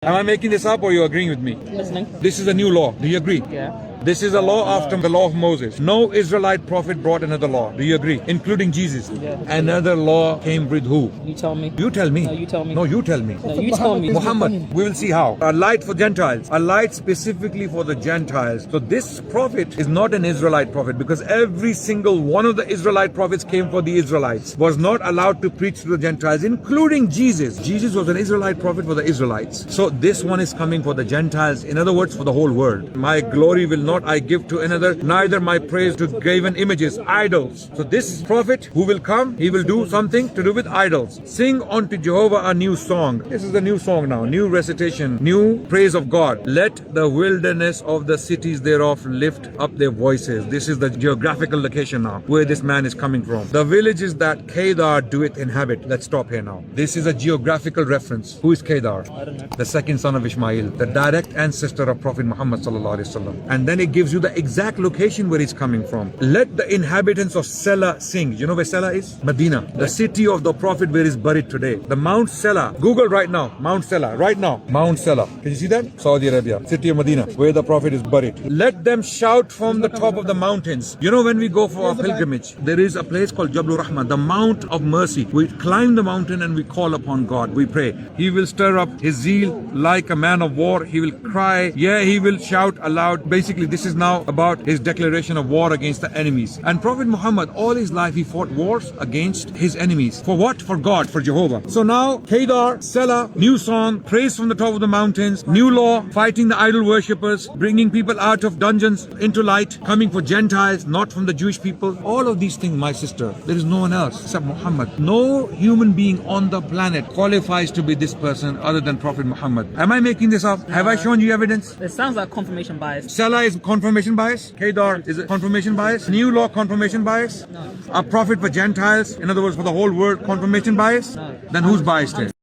Am I making this up or you agreeing with me? Listening. This is a new law. Do you agree? Yeah. This is a law after the law of Moses. No Israelite prophet brought another law. Do you agree? Including Jesus. Yeah. Another law came with who? You tell me. You tell me. No, you tell me. No, you tell me. No, you tell me. Muhammad, we will see how. A light for Gentiles. A light specifically for the Gentiles. So this prophet is not an Israelite prophet because every single one of the Israelite prophets came for the Israelites. Was not allowed to preach to the Gentiles, including Jesus. Jesus was an Israelite prophet for the Israelites. So this one is coming for the Gentiles. In other words, for the whole world. My glory will not I give to another, neither my praise to graven images, idols. So this prophet who will come, he will do something to do with idols. Sing unto Jehovah a new song. This is the new song now, new recitation, new praise of God. Let the wilderness of the cities thereof lift up their voices. This is the geographical location now, where this man is coming from. The villages that Kedar doeth inhabit. Let's stop here now. This is a geographical reference. Who is Kedar? I don't know. The second son of Ishmael, the direct ancestor of Prophet Muhammad sallallahu alaihi wasallam. And then it gives you the exact location where he's coming from. Let the inhabitants of Sela sing. You know where Sela is? Medina, the city of the Prophet where he's buried today. The Mount Sela. Google right now. Mount Sela. Right now. Mount Sela. Can you see that? Saudi Arabia, city of Medina, where the Prophet is buried. Let them shout from the top of the mountains. You know when we go for a pilgrimage, there is a place called Jabal Rahmah, the Mount of Mercy. We climb the mountain and we call upon God. We pray. He will stir up his zeal like a man of war. He will cry. Yeah, he will shout aloud. Basically, this is now about his declaration of war against the enemies. And Prophet Muhammad, all his life, he fought wars against his enemies. For what? For God, for Jehovah. So now, Kedar, Sela, new song, praise from the top of the mountains, new law, fighting the idol worshippers, bringing people out of dungeons into light, coming for Gentiles, not from the Jewish people. All of these things, my sister, there is no one else except Muhammad. No human being on the planet qualifies to be this person other than Prophet Muhammad. Am I making this up? Have I shown you evidence? It sounds like confirmation bias. Sela is confirmation bias. Kedar is it confirmation bias? New law confirmation bias? No. A prophet for Gentiles, in other words for the whole world, confirmation bias? No. Then who's biased here?